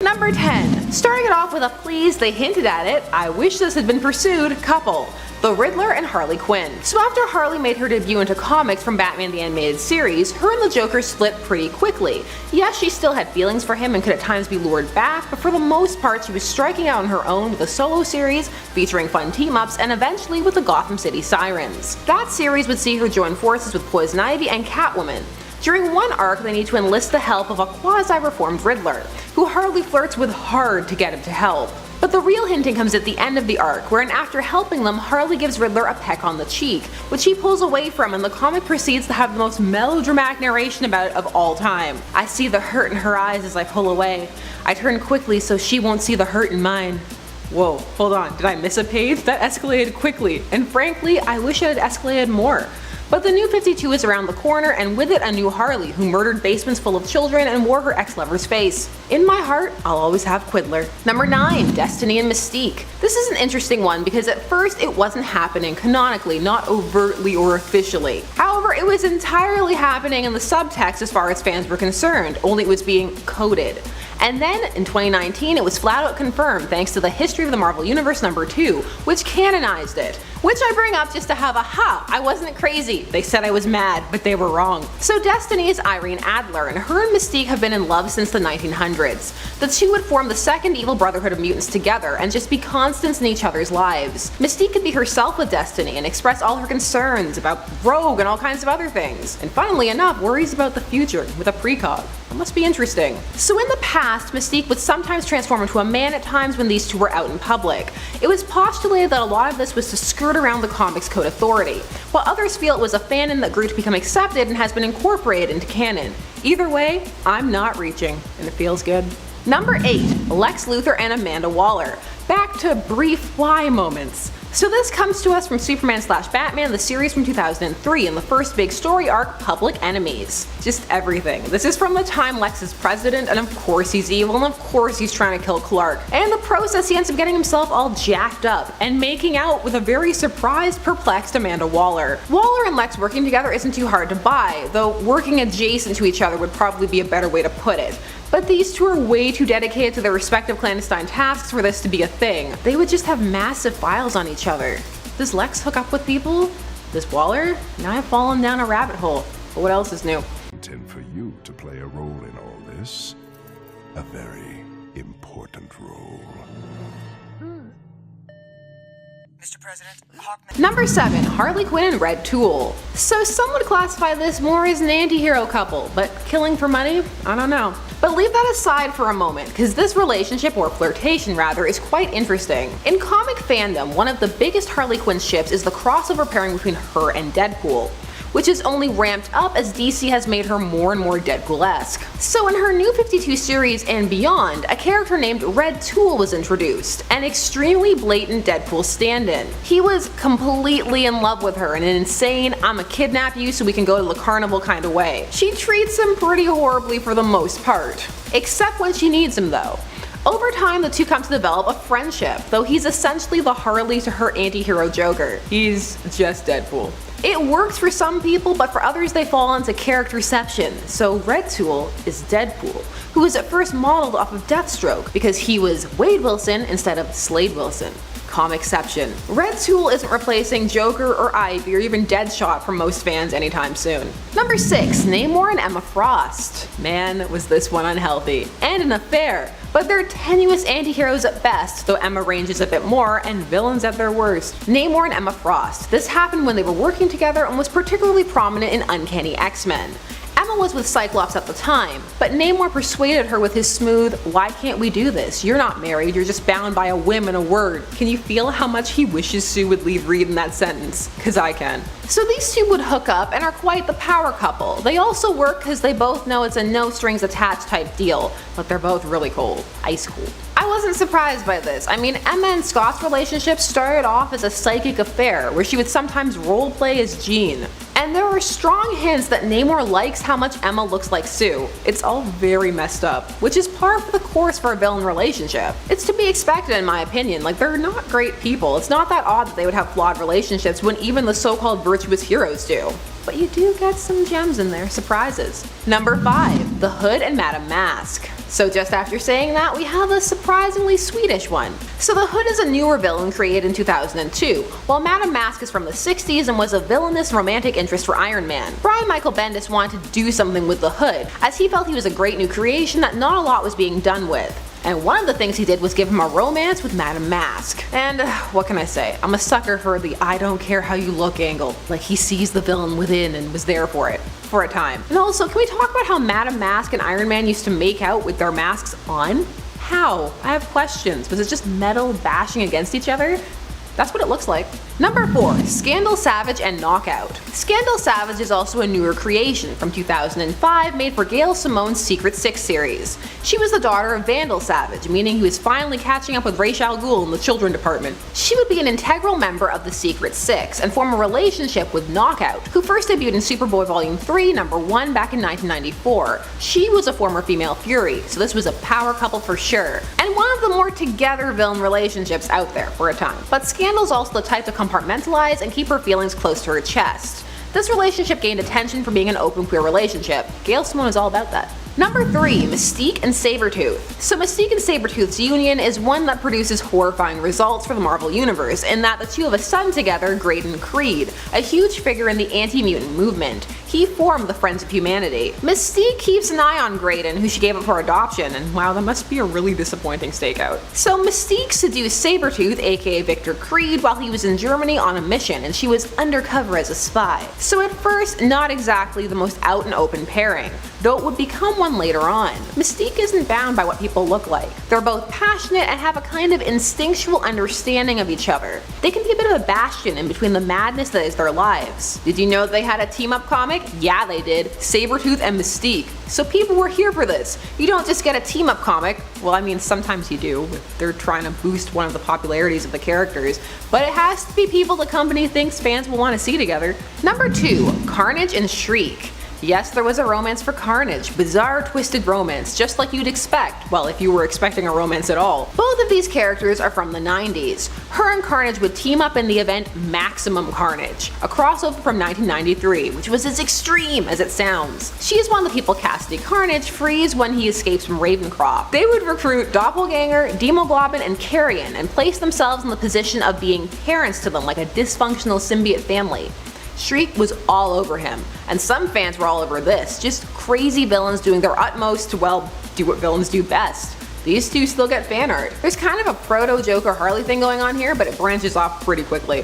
Number 10. Starting it off with a please they hinted at it, I wish this had been pursued couple. The Riddler and Harley Quinn. So after Harley made her debut into comics from Batman the Animated Series, her and the Joker split pretty quickly. Yes, she still had feelings for him and could at times be lured back, but for the most part she was striking out on her own with a solo series featuring fun team-ups and eventually with the Gotham City Sirens. That series would see her join forces with Poison Ivy and Catwoman. During one arc, they need to enlist the help of a quasi-reformed Riddler, who Harley flirts with hard to get him to help. But the real hinting comes at the end of the arc, wherein after helping them, Harley gives Riddler a peck on the cheek, which he pulls away from, and the comic proceeds to have the most melodramatic narration about it of all time. I see the hurt in her eyes as I pull away. I turn quickly so she won't see the hurt in mine. Whoa, hold on, did I miss a page? That escalated quickly, and frankly, I wish it had escalated more. But the new 52 is around the corner, and with it a new Harley who murdered basements full of children and wore her ex-lover's face. In my heart, I'll always have QUIDDLER. Number 9. Destiny and Mystique. This is an interesting one because at first it wasn't happening canonically, not overtly or officially. However, it was entirely happening in the subtext as far as fans were concerned, only it was being coded. And then, in 2019, it was flat out confirmed thanks to the History of the Marvel Universe number 2, which canonized it. Which I bring up just to have a ha, I wasn't crazy, they said I was mad, but they were wrong. So Destiny is Irene Adler, and her and Mystique have been in love since the 1900s. The two would form the second evil brotherhood of mutants together and just be constants in each other's lives. Mystique could be herself with Destiny and express all her concerns about Rogue and all kinds of other things. And funnily enough, worries about the future with a precog. It must be interesting. So in the past, Mystique would sometimes transform into a man at times when these two were out in public. It was postulated that a lot of this was to skirt around the comics code authority, while others feel it was a fanon that grew to become accepted and has been incorporated into canon. Either way, I'm not reaching, and it feels good. Number 8. Lex Luthor and Amanda Waller. Back to brief why moments. So this comes to us from Superman/Batman, the series from 2003, and the first big story arc, Public Enemies. Just everything. This is from the time Lex is president, and of course he's evil, and of course he's trying to kill Clark. And in the process he ends up getting himself all jacked up, and making out with a very surprised, perplexed Amanda Waller. Waller and Lex working together isn't too hard to buy, though working adjacent to each other would probably be a better way to put it. But these two are way too dedicated to their respective clandestine tasks for this to be a thing. They would just have massive files on each other. Does Lex hook up with people? Does Waller? Now I've fallen down a rabbit hole. But what else is new? Intend for you to play a role in all this. A very important role. Mr. President, Hawkman. Number 7. Harley Quinn and Red Tool. So some would classify this more as an anti-hero couple, but killing for money? I don't know. But leave that aside for a moment, because this relationship, or flirtation rather, is quite interesting. In comic fandom, one of the biggest Harley Quinn ships is the crossover pairing between her and Deadpool, which is only ramped up as DC has made her more and more Deadpool-esque. So in her new 52 series and beyond, a character named Red Tool was introduced, an extremely blatant Deadpool stand-in. He was completely in love with her in an insane, I'ma kidnap you so we can go to the carnival kind of way. She treats him pretty horribly for the most part. Except when she needs him though. Over time, the two come to develop a friendship, though he's essentially the Harley to her anti-hero Joker. He's just Deadpool. It works for some people, but for others they fall into characterception. So Red Tool is Deadpool, who was at first modeled off of Deathstroke because he was Wade Wilson instead of Slade Wilson. Comicception. Red Tool isn't replacing Joker or Ivy or even Deadshot for most fans anytime soon. Number 6. Namor and Emma Frost. Man, was this one unhealthy. And an affair. But they're tenuous anti-heroes at best, though Emma ranges a bit more, and villains at their worst. Namor and Emma Frost. This happened when they were working together and was particularly prominent in Uncanny X-Men. Emma was with Cyclops at the time, but Namor persuaded her with his smooth, "Why can't we do this? You're not married, you're just bound by a whim and a word." Can you feel how much he wishes Sue would leave Reed in that sentence? Cause I can. So these two would hook up and are quite the power couple. They also work because they both know it's a no strings attached type deal, but they're both really cold. Ice cold. I wasn't surprised by this. I mean, Emma and Scott's relationship started off as a psychic affair where she would sometimes roleplay as Jean. And there are strong hints that Namor likes how much Emma looks like Sue. It's all very messed up, which is par for the course for a villain relationship. It's to be expected in my opinion, like they're not great people. It's not that odd that they would have flawed relationships when even the so-called virtuous heroes do. But you do get some gems in there, surprises. Number 5. The Hood and Madame Mask. So just after saying that, we have a surprisingly Swedish one. So the Hood is a newer villain created in 2002, while Madame Masque is from the 60s and was a villainous romantic interest for Iron Man. Brian Michael Bendis wanted to do something with the Hood, as he felt he was a great new creation that not a lot was being done with. And one of the things he did was give him a romance with Madame Masque. And what can I say? I'm a sucker for the I don't care how you look angle. Like, he sees the villain within and was there for it. For a time. And also, can we talk about how Madame Masque and Iron Man used to make out with their masks on? How? I have questions. Was it just metal bashing against each other? That's what it looks like. Number 4. Scandal Savage and Knockout. Scandal Savage is also a newer creation from 2005 made for Gail Simone's Secret Six series. She was the daughter of Vandal Savage, meaning he was finally catching up with Ra's al Ghul in the children department. She would be an integral member of the Secret Six and form a relationship with Knockout, who first debuted in Superboy Volume 3, Number 1 back in 1994. She was a former female Fury, so this was a power couple for sure, and one of the more together villain relationships out there for a time. But Scandal's also the type to compartmentalize and keep her feelings close to her chest. This relationship gained attention for being an open queer relationship. Gail Simone is all about that. Number 3. Mystique and Sabretooth. So Mystique and Sabertooth's union is one that produces horrifying results for the Marvel Universe, in that the two have a son together, Graydon Creed, a huge figure in the anti-mutant movement. He formed the Friends of Humanity. Mystique keeps an eye on Graydon, who she gave up for adoption, and wow, that must be a really disappointing stakeout. So Mystique seduced Sabertooth, aka Victor Creed, while he was in Germany on a mission, and she was undercover as a spy. So at first, not exactly the most out and open pairing, though it would become one later on. Mystique isn't bound by what people look like. They're both passionate and have a kind of instinctual understanding of each other. They can be a bit of a bastion in between the madness that is their lives. Did you know they had a team-up comic? Yeah, they did. Sabretooth and Mystique. So people were here for this. You don't just get a team-up comic. Well, I mean, sometimes you do, if they're trying to boost one of the popularities of the characters, but it has to be people the company thinks fans will want to see together. Number 2. Carnage and Shriek. Yes, there was a romance for Carnage, bizarre twisted romance, just like you'd expect, well, if you were expecting a romance at all. Both of these characters are from the 90s. Her and Carnage would team up in the event Maximum Carnage, a crossover from 1993, which was as extreme as it sounds. She is one of the people Cassidy Carnage frees when he escapes from Ravencroft. They would recruit Doppelganger, Demoglobin, and Carrion, and place themselves in the position of being parents to them like a dysfunctional symbiote family. Shriek was all over him, and some fans were all over this, just crazy villains doing their utmost to, well, do what villains do best. These two still get fan art. There's kind of a proto-Joker Harley thing going on here, but it branches off pretty quickly.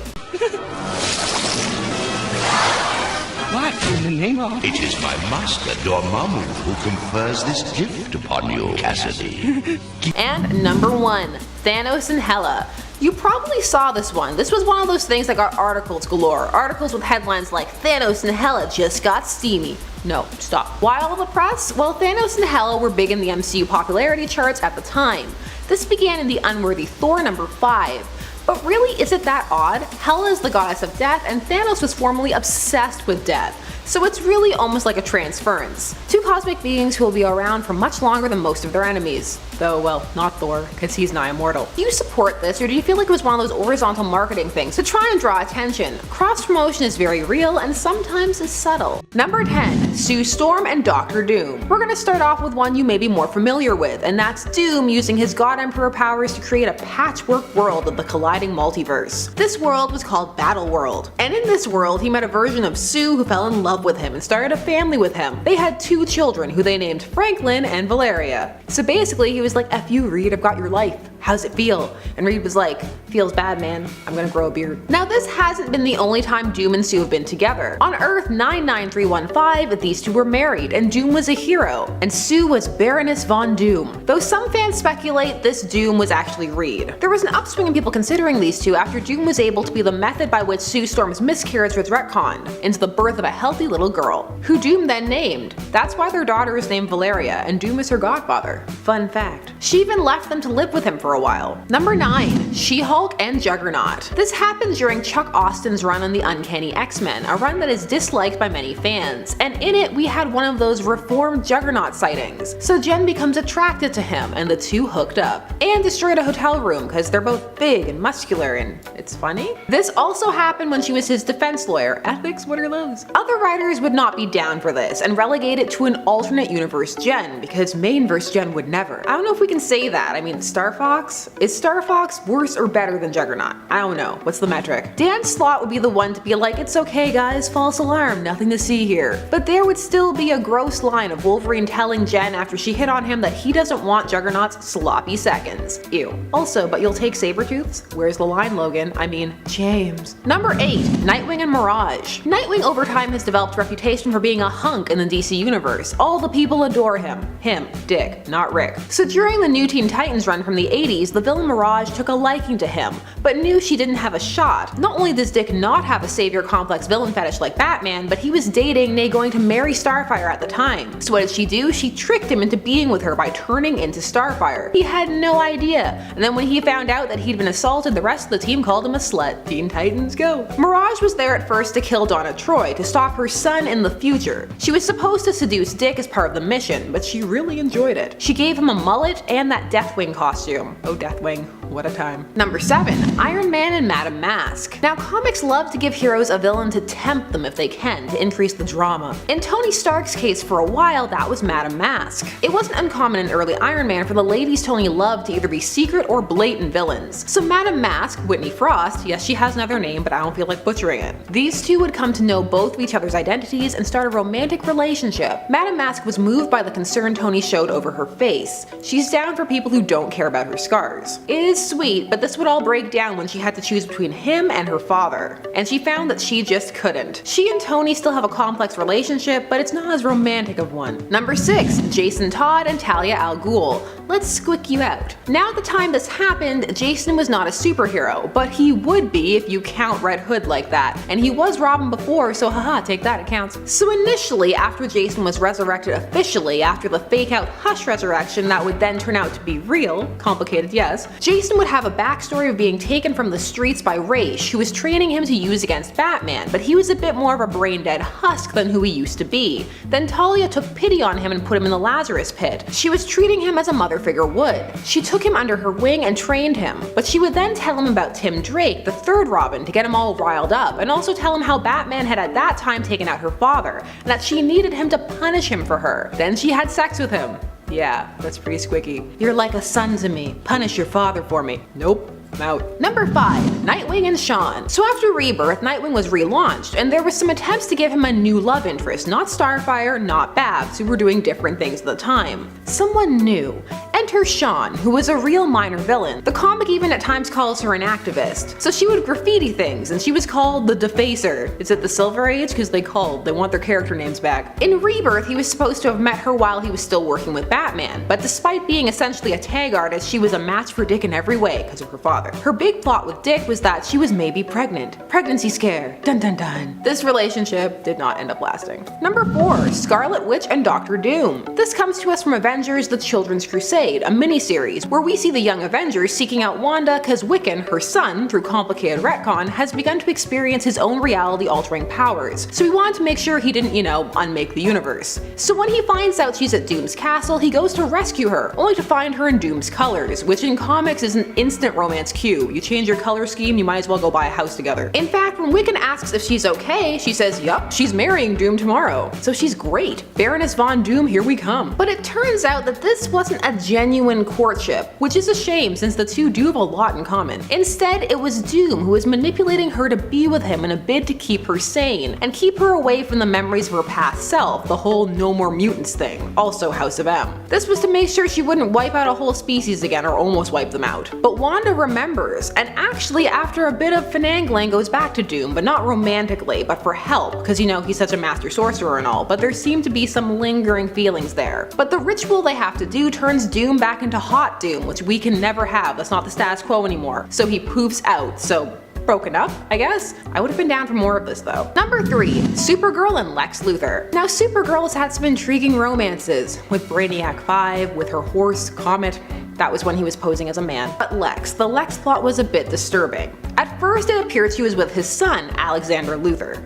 What in the name of? It is my master, Dormammu, who confers this gift upon you, Cassidy. And number 1. Thanos and HELA. You probably saw this one. This was one of those things that got articles galore. Articles with headlines like, Thanos and HELA just got steamy. No, stop. Why all the press? Well, Thanos and HELA were big in the MCU popularity charts at the time. This began in the unworthy Thor number 5. But really, is it that odd? HELA is the goddess of death, and Thanos was formerly obsessed with death. So it's really almost like a transference. Two cosmic beings who will be around for much longer than most of their enemies. Though, well, not Thor, because he's nigh immortal. Do you support this, or do you feel like it was one of those horizontal marketing things to try and draw attention? Cross-promotion is very real and sometimes is subtle. Number 10. Sue Storm and Doctor Doom. We're gonna start off with one you may be more familiar with, and that's Doom using his God Emperor powers to create a patchwork world of the colliding multiverse. This world was called Battle World, and in this world he met a version of Sue who fell in love with him and started a family with him. They had 2 children who they named Franklin and Valeria. So basically he was like, F you Reed, I've got your life. How's it feel? And Reed was like, feels bad, man. I'm gonna grow a beard. Now this hasn't been the only time Doom and Sue have been together. On Earth 99315, these two were married, and Doom was a hero, and Sue was Baroness Von Doom. Though some fans speculate this Doom was actually Reed. There was an upswing in people considering these two after Doom was able to be the method by which Sue Storm's miscarriage was retconned into the birth of a healthy little girl, who Doom then named. That's why their daughter is named Valeria, and Doom is her godfather. Fun fact. She even left them to live with him for for a while. Number 9. She-Hulk and Juggernaut. This happened during Chuck Austin's run on the Uncanny X-Men, a run that is disliked by many fans, and in it we had one of those reformed Juggernaut sightings. So Jen becomes attracted to him and the two hooked up, and destroyed a hotel room because they're both big and muscular and it's funny. This also happened when she was his defense lawyer. Ethics, what are those? Other writers would not be down for this and relegate it to an alternate universe Jen, because main verse Jen would never. I don't know if we can say that. I mean, Star Fox? Is Star Fox worse or better than Juggernaut? I don't know. What's the metric? Dan Slott would be the one to be like, it's okay guys, false alarm, nothing to see here. But there would still be a gross line of Wolverine telling Jen after she hit on him that he doesn't want Juggernaut's sloppy seconds. Ew. Also, but you'll take Sabertooths? Where's the line, Logan? I mean, James. Number 8. Nightwing and Mirage. Nightwing over time has developed a reputation for being a hunk in the DC universe. All the people adore him. Him, Dick, not Rick. So during the New Teen Titans run from the 80s, the villain Mirage took a liking to him, but knew she didn't have a shot. Not only does Dick not have a savior complex villain fetish like Batman, but he was dating, nay going to marry Starfire at the time. So what did she do? She tricked him into being with her by turning into Starfire. He had no idea, and then when he found out that he'd been assaulted, the rest of the team called him a slut. Teen Titans go. Mirage was there at first to kill Donna Troy, to stop her son in the future. She was supposed to seduce Dick as part of the mission, but she really enjoyed it. She gave him a mullet and that Deathwing costume. Oh, Deathwing, what a time. Number 7. Iron Man and Madame Masque. Now, comics love to give heroes a villain to tempt them if they can, to increase the drama. In Tony Stark's case for a while, that was Madame Masque. It wasn't uncommon in early Iron Man for the ladies Tony loved to either be secret or blatant villains. So Madame Masque, Whitney Frost, yes she has another name but I don't feel like butchering it. These two would come to know both of each other's identities and start a romantic relationship. Madame Masque was moved by the concern Tony showed over her face. She's down for people who don't care about her scars. It is sweet, but this would all break down when she had to choose between him and her father. And she found that she just couldn't. She and Tony still have a complex relationship, but it's not as romantic of one. Number 6. Jason Todd and Talia al Ghul. Let's squick you out. Now at the time this happened, Jason was not a superhero, but he would be if you count Red Hood like that. And he was Robin before, so haha, take that, it counts. So initially, after Jason was resurrected officially after the fake out Hush resurrection that would then turn out to be real, complicated yes, Jason would have a backstory of being taken from the streets by Ra's, who was training him to use against Batman, but he was a bit more of a brain-dead husk than who he used to be. Then Talia took pity on him and put him in the Lazarus pit. She was treating him as a mother figure would. She took him under her wing and trained him, but she would then tell him about Tim Drake, the third Robin, to get him all riled up, and also tell him how Batman had at that time taken out her father, and that she needed him to punish him for her. Then she had sex with him. Yeah, that's pretty squicky. You're like a son to me. Punish your father for me. Nope. I'm out. Number 5. Nightwing and SHAWN. So after Rebirth, Nightwing was relaunched, and there were some attempts to give him a new love interest, not Starfire, not Babs, who were doing different things at the time. Someone new. Enter SHAWN, who was a real minor villain. The comic even at times calls her an activist. So she would graffiti things, and she was called the Defacer. Is it the Silver Age? Because they want their character names back. In Rebirth, he was supposed to have met her while he was still working with Batman, but despite being essentially a tag artist, she was a match for Dick in every way because of her father. Her big plot with Dick was that she was maybe pregnant. Pregnancy scare. Dun dun dun. This relationship did not end up lasting. Number 4. Scarlet Witch and Dr. Doom. This comes to us from Avengers: The Children's Crusade, a miniseries where we see the young Avengers seeking out Wanda because Wiccan, her son, through complicated retcon, has begun to experience his own reality-altering powers. So he wanted to make sure he didn't, unmake the universe. So when he finds out she's at Doom's castle, he goes to rescue her, only to find her in Doom's colors, which in comics is an instant romance cue. You change your color scheme, you might as well go buy a house together. In fact, when Wiccan asks if she's okay, she says, yup, she's marrying Doom tomorrow. So she's great. Baroness Von Doom, here we come. But it turns out that this wasn't a genuine courtship, which is a shame since the two do have a lot in common. Instead, it was Doom who was manipulating her to be with him in a bid to keep her sane, and keep her away from the memories of her past self, the whole no more mutants thing, also House of M. This was to make sure she wouldn't wipe out a whole species again or almost wipe them out. But Wanda remembers, and actually after a bit of finagling goes back to Doom, but not romantically, but for help, because he's such a master sorcerer and all, but there seem to be some lingering feelings there. But the ritual they have to do turns Doom back into Hot Doom, which we can never have, that's not the status quo anymore. So he poofs out, so broken up, I guess? I would have been down for more of this though. Number 3. Supergirl and Lex Luthor. Now Supergirl has had some intriguing romances, with Brainiac 5, with her horse, Comet. That was when he was posing as a man. But Lex, the Lex plot was a bit disturbing. At first it appeared she was with his son, Alexander Luthor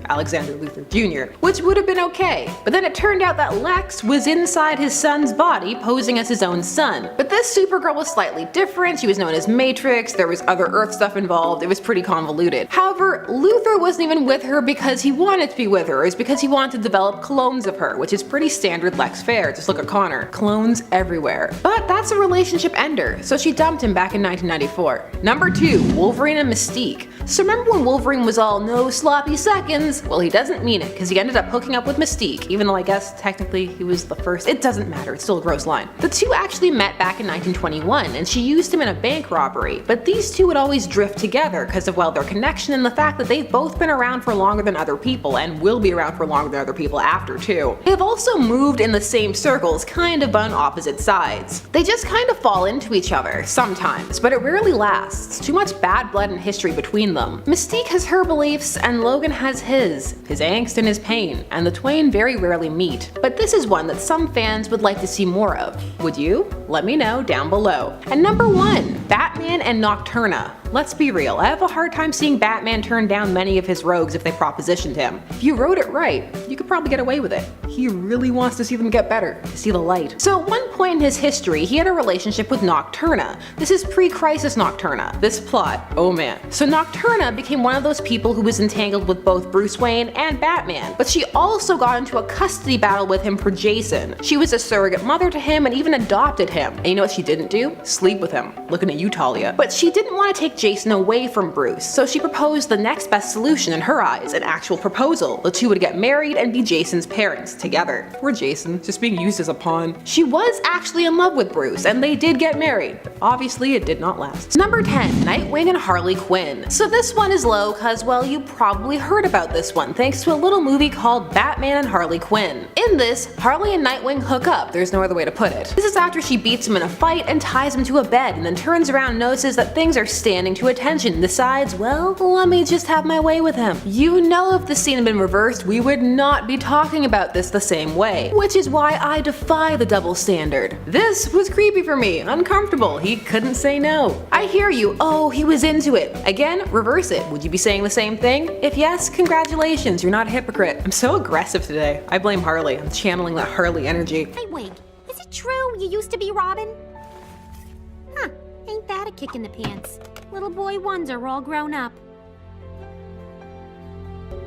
Jr., which would have been okay. But then it turned out that Lex was inside his son's body posing as his own son. But this Supergirl was slightly different, she was known as Matrix, there was other Earth stuff involved, it was pretty convoluted. However, Luthor wasn't even with her because he wanted to be with her, it was because he wanted to develop clones of her, which is pretty standard Lex fare, just look at Connor. Clones everywhere. But that's a relationship ender, so she dumped him back in 1994. Number 2, Wolverine and Mystique. So remember when Wolverine was all no sloppy seconds? Well, he doesn't mean it, because he ended up hooking up with Mystique, even though I guess technically he was the first. It doesn't matter, it's still a gross line. The two actually met back in 1921, and she used him in a bank robbery, but these two would always drift together because of, well, their connection and the fact that they've both been around for longer than other people, and will be around for longer than other people after too. They have also moved in the same circles, kind of on opposite sides. They just kind of fall into each other, sometimes, but it rarely lasts. Too much bad blood and history between them. Mystique has her beliefs, and Logan has his angst and his pain, and the twain very rarely meet. But this is one that some fans would like to see more of. Would you? Let me know down below. And number 1, Batman and Nocturna. Let's be real, I have a hard time seeing Batman turn down many of his rogues if they propositioned him. If you wrote it right, you could probably get away with it. He really wants to see them get better, to see the light. So at one point in his history, he had a relationship with Nocturna. This is pre-Crisis Nocturna. This plot, oh man. So Nocturna became one of those people who was entangled with both Bruce Wayne and Batman, but she also got into a custody battle with him for Jason. She was a surrogate mother to him and even adopted him. And you know what she didn't do? Sleep with him. Looking at you, Talia. But she didn't want to take Jason away from Bruce, so she proposed the next best solution in her eyes, an actual proposal. The two would get married and be Jason's parents together. Poor Jason, just being used as a pawn. She was actually in love with Bruce, and they did get married, but obviously it did not last. Number 10, Nightwing and Harley Quinn. So this one is low cause, well, you probably heard about this one thanks to a little movie called Batman and Harley Quinn. In this, Harley and Nightwing hook up, there's no other way to put it. This is after she beats him in a fight and ties him to a bed, and then turns around and notices that things are standing to attention and decides, well, let me just have my way with him. You know, if the scene had been reversed, we would not be talking about this the same way, which is why I defy the double standard. This was creepy for me, uncomfortable, he couldn't say no. I hear you, oh, he was into it. Again, reverse it. Would you be saying the same thing? If yes, congratulations, you're not a hypocrite. I'm so aggressive today. I blame Harley. I'm channeling that Harley energy. Hey, wait, is it true you used to be Robin? Huh, ain't that a kick in the pants? Little boy wonder all grown up.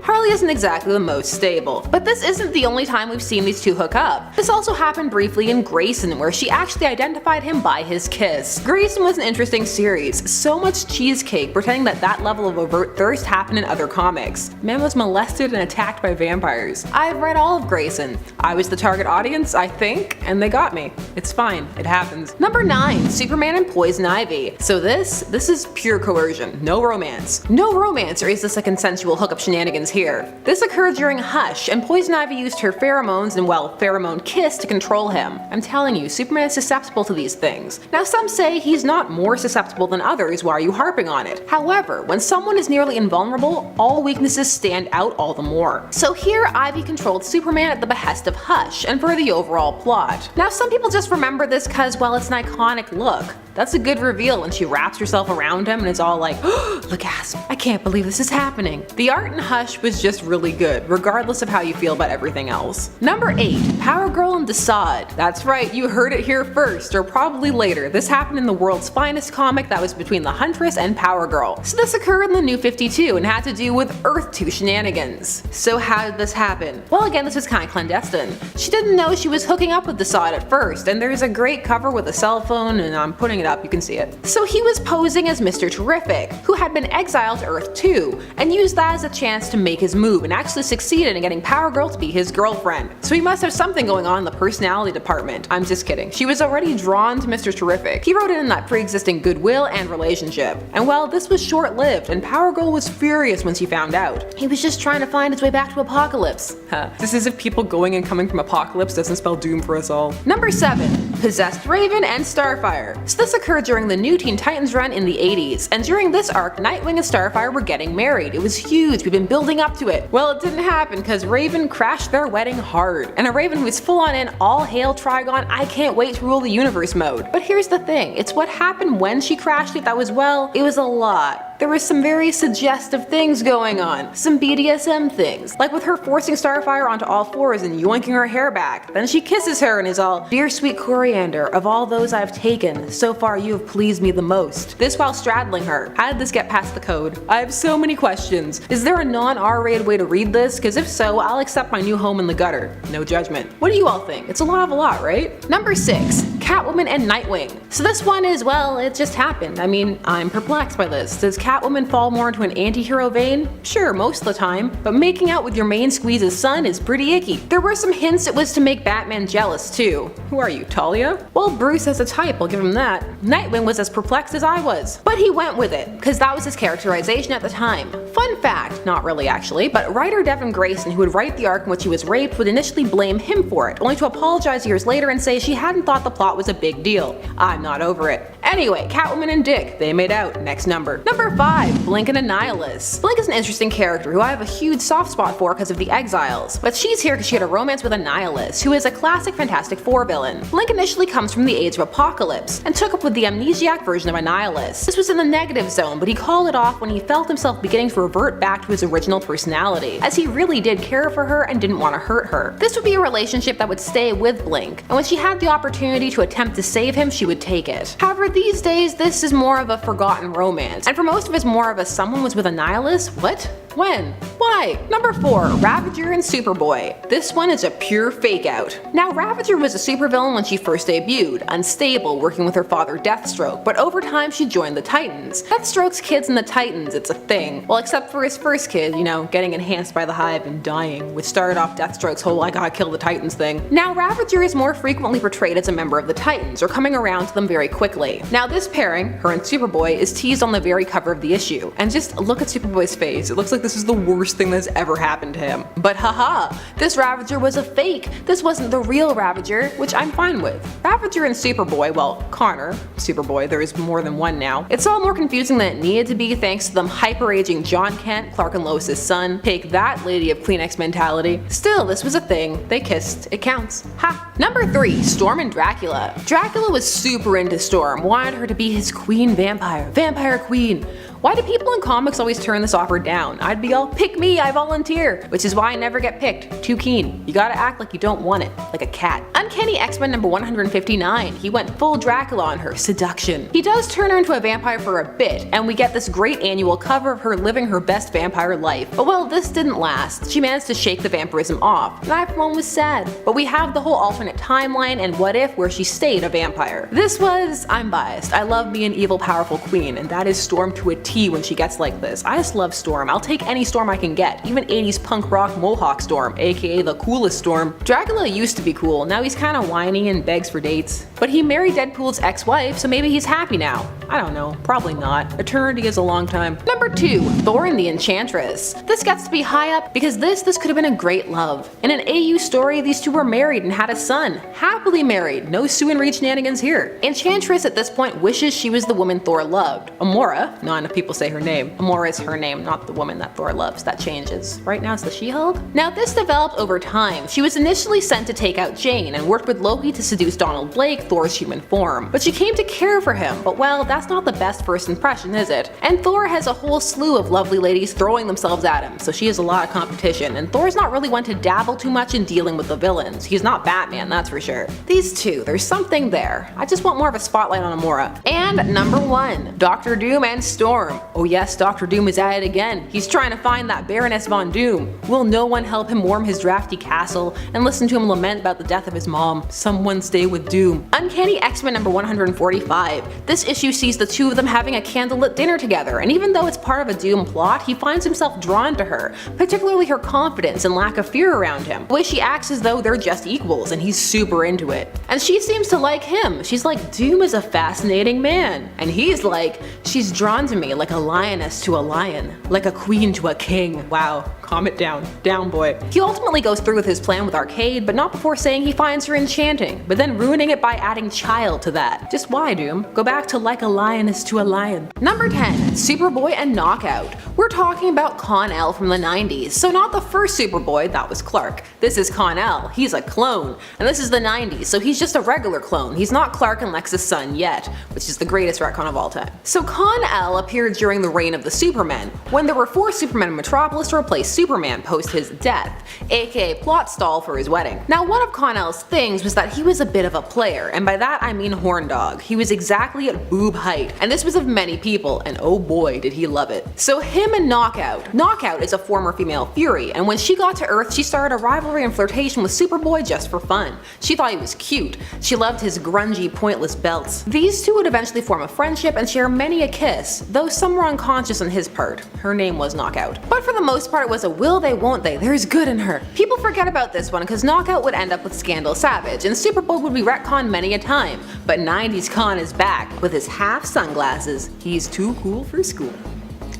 Harley isn't exactly the most stable, but this isn't the only time we've seen these two hook up. This also happened briefly in Grayson, where she actually identified him by his kiss. Grayson was an interesting series, so much cheesecake pretending that that level of overt thirst happened in other comics. Man was molested and attacked by vampires. I've read all of Grayson. I was the target audience, I think, and they got me. It's fine, it happens. Number 9, Superman and Poison Ivy. So this is pure coercion, no romance. No romance, or is this a consensual hookup shenanigans here? This occurred during Hush, and Poison Ivy used her pheromones and, well, pheromone kiss to control him. I'm telling you, Superman is susceptible to these things. Now some say he's not more susceptible than others, why are you harping on it? However, when someone is nearly invulnerable, all weaknesses stand out all the more. So here Ivy controlled Superman at the behest of Hush, and for the overall plot. Now some people just remember this cause, well, it's an iconic look. That's a good reveal when she wraps herself around him and is all like, oh, the gasp, I can't believe this is happening. The art in Hush was just really good, regardless of how you feel about everything else. Number 8, POWERGIRL and DESAAD. That's right, you heard it here first, or probably later. This happened in the world's finest comic that was between the Huntress and POWERGIRL. So this occurred in the New 52 and had to do with Earth 2 shenanigans. So how did this happen? Well, again, this was kind of clandestine. She didn't know she was hooking up with DESAAD at first, and there's a great cover with a cell phone, and I'm putting it up, you can see it. So he was posing as Mr. Terrific, who had been exiled to Earth 2, and used that as a chance to make his move, and actually succeeded in getting POWERGIRL to be his girlfriend. So he must have something going on in the personality department. I'm just kidding. She was already drawn to Mr. Terrific. He wrote it in that pre-existing goodwill and relationship. And well, this was short-lived, and POWERGIRL was furious when she found out. He was just trying to find his way back to Apocalypse. This is if people going and coming from Apocalypse doesn't spell doom for us all. Number 7, Possessed Raven and Starfire. So this occurred during the new Teen Titans run in the 80s, and during this arc, Nightwing and Starfire were getting married. It was huge, we've been building up to it. Well, it didn't happen because Raven crashed their wedding hard. And a Raven who's full on in all hail Trigon, I can't wait to rule the universe mode. But here's the thing, it's what happened when she crashed it that was, well, it was a lot. There was some very suggestive things going on, some BDSM things, like with her forcing Starfire onto all fours and yoinking her hair back. Then she kisses her and is all, "Dear sweet Coriander, of all those I've taken, so far you have pleased me the most." This while straddling her. How did this get past the code? I have so many questions. Is there a non-R-rated way to read this? Cause if so, I'll accept my new home in the gutter. No judgment. What do you all think? It's a lot of a lot, right? Number 6. Catwoman and Nightwing. So this one is, well, it just happened. I mean, I'm perplexed by this. Does Catwoman fall more into an anti-hero vein? Sure, most of the time, but making out with your main squeeze's son is pretty icky. There were some hints it was to make Batman jealous too. Who are you, Talia? Well, Bruce has a type, I'll give him that. Nightwing was as perplexed as I was, but he went with it, cause that was his characterization at the time. Fun fact, not really actually, but writer Devin Grayson, who would write the arc in which he was raped, would initially blame him for it, only to apologize years later and say she hadn't thought the plot was a big deal. I'm not over it. Anyway, Catwoman and Dick, they made out. Next number. Number 5, Blink and Annihilus. Blink is an interesting character who I have a huge soft spot for because of the Exiles, but she's here because she had a romance with Annihilus, who is a classic Fantastic Four villain. Blink initially comes from the Age of Apocalypse, and took up with the amnesiac version of Annihilus. This was in the negative zone, but he called it off when he felt himself beginning to revert back to his original personality, as he really did care for her and didn't want to hurt her. This would be a relationship that would stay with Blink, and when she had the opportunity to attempt to save him, she would take it. However, these days, this is more of a forgotten romance, and for most of us more of a someone was with Annihilus? What? When? Why? Number 4, Ravager and Superboy. This one is a pure fake out. Now, Ravager was a supervillain when she first debuted, unstable, working with her father Deathstroke, but over time she joined the Titans. Deathstroke's kids in the Titans, it's a thing. Well, except for his first kid, you know, getting enhanced by the Hive and dying, which started off Deathstroke's whole I gotta kill the Titans thing. Now, Ravager is more frequently portrayed as a member of the Titans, or coming around to them very quickly. Now, this pairing, her and Superboy, is teased on the very cover of the issue. And just look at Superboy's face, it looks like this is the worst thing that's ever happened to him. But haha, this Ravager was a fake. This wasn't the real Ravager, which I'm fine with. Ravager and Superboy, well, Connor, Superboy, there is more than one now. It's all more confusing than it needed to be thanks to them hyper-aging John Kent, Clark and Lois' son. Take that, Lady of Kleenex mentality. Still, this was a thing. They kissed. It counts. Ha! Number 3, Storm and Dracula. Dracula was super into Storm, wanted her to be his queen vampire. Vampire queen. Why do people in comics always turn this offer down? I'd be all, pick me, I volunteer. Which is why I never get picked. Too keen. You gotta act like you don't want it. Like a cat. Uncanny X-Men number 159. He went full Dracula on her. Seduction. He does turn her into a vampire for a bit, and we get this great annual cover of her living her best vampire life. But well, this didn't last. She managed to shake the vampirism off, and I for one was sad. But we have the whole alternate timeline and what if where she stayed a vampire. This was, I'm biased. I love being an evil powerful queen, and that is Storm to a T when she gets like this. I just love Storm. I'll take any Storm I can get, even 80s punk rock Mohawk Storm, aka the coolest Storm. Dracula used to be cool, now he's kinda whiny and begs for dates. But he married Deadpool's ex-wife, so maybe he's happy now. I don't know, probably not. Eternity is a long time. Number 2, Thor and the Enchantress. This gets to be high up because this could have been a great love. In an AU story, these two were married and had a son. Happily married, no Sue and Reed shenanigans here. Enchantress at this point wishes she was the woman Thor loved. Amora, not enough people say her name. Amora is her name, not the woman that Thor loves. That changes. Right now it's the She-Hulk? Now this developed over time. She was initially sent to take out Jane and worked with Loki to seduce Donald Blake, Thor's human form. But she came to care for him, but well, that's not the best first impression, is it? And Thor has a whole slew of lovely ladies throwing themselves at him, so she has a lot of competition, and Thor's not really one to dabble too much in dealing with the villains. He's not Batman, that's for sure. These two, there's something there. I just want more of a spotlight on Amora. And number 1, Dr. Doom and Storm. Oh yes, Dr. Doom is at it again. He's trying to find that Baroness Von Doom. Will no one help him warm his drafty castle and listen to him lament about the death of his mom? Someone stay with Doom. Uncanny X-Men number 145. This issue sees the two of them having a candlelit dinner together, and even though it's part of a Doom plot, he finds himself drawn to her, particularly her confidence and lack of fear around him. The way she acts as though they're just equals, and he's super into it. And she seems to like him. She's like, Doom is a fascinating man. And he's like, she's drawn to me like a lioness to a lion, like a queen to a king. Wow, calm it down. Down, boy. He ultimately goes through with his plan with Arcade, but not before saying he finds her enchanting, but then ruining it by adding child to that. Just why, Doom? Go back to like a lioness to a lion. Number 10. Superboy and Knockout. We're talking about Con-El from the 90s, so not the first Superboy, that was Clark. This is Con-El, he's a clone, and this is the 90s, so he's just a regular clone. He's not Clark and Lex's son yet, which is the greatest retcon of all time. So Con-El appeared during the reign of the Supermen, when there were 4 Supermen in Metropolis to replace Superman post his death, aka plot stall for his wedding. Now one of Con-El's things was that he was a bit of a player, and by that I mean horn dog. He was exactly at boob height, and this was of many people, and oh boy did he love it. So him and Knockout. Knockout is a former female Fury, and when she got to Earth she started a rivalry and flirtation with Superboy just for fun. She thought he was cute. She loved his grungy, pointless belts. These two would eventually form a friendship and share many a kiss, though some were unconscious on his part. Her name was Knockout. But for the most part it was a will they won't they, there's good in her. People forget about this one because Knockout would end up with Scandal Savage, and Superboy would be retconned many a time, but 90s Con is back with his half sunglasses. He's too cool for school.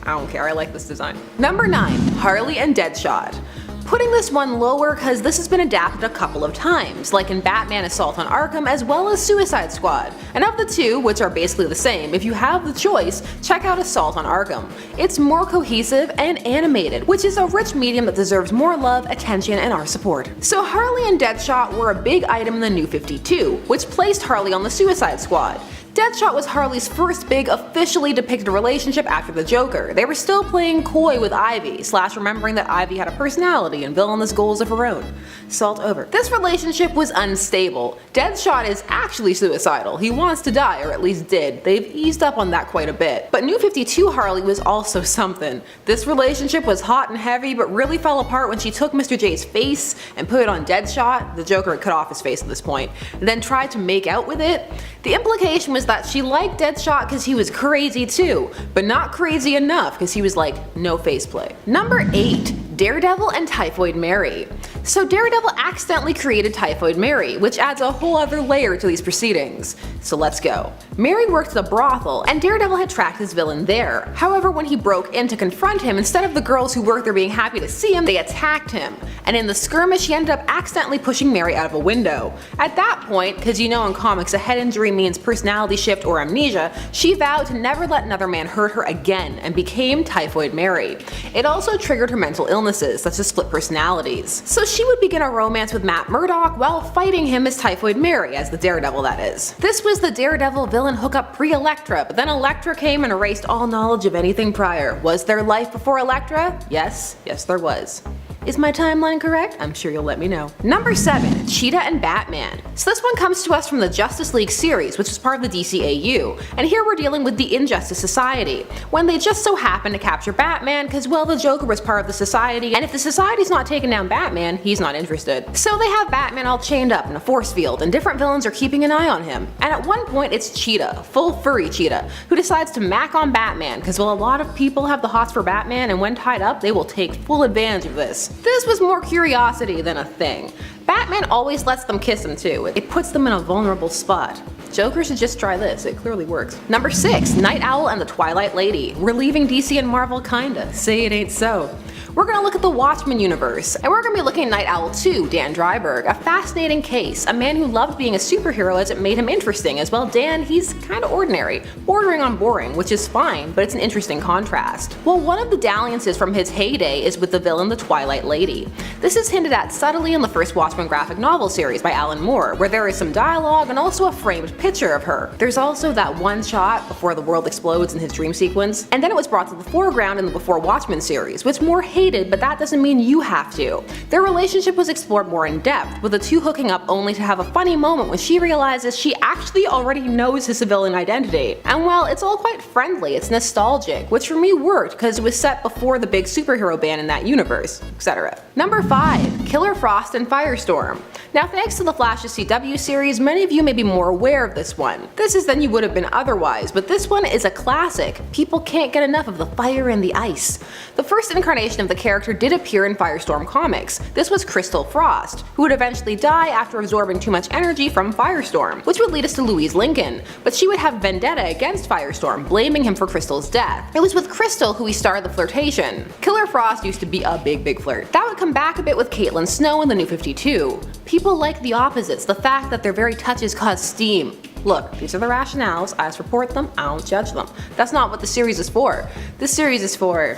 I don't care, I like this design. Number 9. Harley and Deadshot. Putting this one lower because this has been adapted a couple of times, like in Batman Assault on Arkham as well as Suicide Squad. And of the two, which are basically the same, if you have the choice, check out Assault on Arkham. It's more cohesive and animated, which is a rich medium that deserves more love, attention, and our support. So Harley and Deadshot were a big item in the New 52, which placed Harley on the Suicide Squad. Deadshot was Harley's first big officially depicted relationship after the Joker. They were still playing coy with Ivy, / remembering that Ivy had a personality and villainous goals of her own. Salt over. This relationship was unstable. Deadshot is actually suicidal. He wants to die, or at least did. They've eased up on that quite a bit. But New 52 Harley was also something. This relationship was hot and heavy, but really fell apart when she took Mr. J's face and put it on Deadshot. The Joker had cut off his face at this point, and then tried to make out with it. The implication was that she liked Deadshot because he was crazy too, but not crazy enough because he was like, no faceplay. Number 8. Daredevil and Typhoid Mary. So Daredevil accidentally created Typhoid Mary, which adds a whole other layer to these proceedings. So let's go. Mary worked at a brothel, and Daredevil had tracked his villain there. However, when he broke in to confront him, instead of the girls who worked there being happy to see him, they attacked him. And in the skirmish, he ended up accidentally pushing Mary out of a window. At that point, because you know in comics a head injury means personality shift or amnesia, she vowed to never let another man hurt her again and became Typhoid Mary. It also triggered her mental illnesses, such as split personalities. So she would begin a romance with Matt Murdock while fighting him as Typhoid Mary, as the Daredevil that is. This was the Daredevil villain hookup pre-Elektra, but then Elektra came and erased all knowledge of anything prior. Was there life before Elektra? Yes, there was. Is my timeline correct? I'm sure you'll let me know. Number 7. Cheetah and Batman. So this one comes to us from the Justice League series, which is part of the DCAU, and here we're dealing with the Injustice Society, when they just so happen to capture Batman because, well, the Joker was part of the society, and if the society's not taking down Batman, he's not interested. So they have Batman all chained up in a force field, and different villains are keeping an eye on him. And at one point it's Cheetah, full furry Cheetah, who decides to mac on Batman because, well, a lot of people have the hots for Batman, and when tied up they will take full advantage of this. This was more curiosity than a thing. Batman always lets them kiss him too. It puts them in a vulnerable spot. Joker should just try this, it clearly works. Number 6. NITE-OWL and the Twilight Lady. We're leaving DC and Marvel kinda. Say it ain't so. We're gonna look at the Watchmen universe, and we're gonna be looking at NITE-OWL 2, Dan Dreiberg, a fascinating case, a man who loved being a superhero as it made him interesting, as well Dan, he's kinda ordinary, bordering on boring, which is fine, but it's an interesting contrast. Well, one of the dalliances from his heyday is with the villain the Twilight Lady. This is hinted at subtly in the first Watchmen graphic novel series by Alan Moore, where there is some dialogue and also a framed picture of her. There's also that one shot before the world explodes in his dream sequence, and then it was brought to the foreground in the Before Watchmen series, which Moore hated, but that doesn't mean you have to. Their relationship was explored more in depth, with the two hooking up only to have a funny moment when she realizes she actually already knows his civilian identity. And while it's all quite friendly, it's nostalgic, which for me worked because it was set before the big superhero ban in that universe, etc. Number 5. Killer Frost and Firestorm. Now, thanks to the Flash's CW series, many of you may be more aware of this one. This is than you would have been otherwise, but this one is a classic. People can't get enough of the fire and the ice. The first incarnation of the character did appear in Firestorm comics. This was Crystal Frost, who would eventually die after absorbing too much energy from Firestorm, which would lead us to Louise Lincoln. But she she would have vendetta against Firestorm, blaming him for Crystal's death. It was with Crystal who he started the flirtation. Killer Frost used to be a big flirt. That would come back a bit with Caitlin Snow in the New 52. People like the opposites, the fact that their very touches cause steam. Look, these are the rationales, I just report them, I don't judge them. That's not what the series is for. This series is for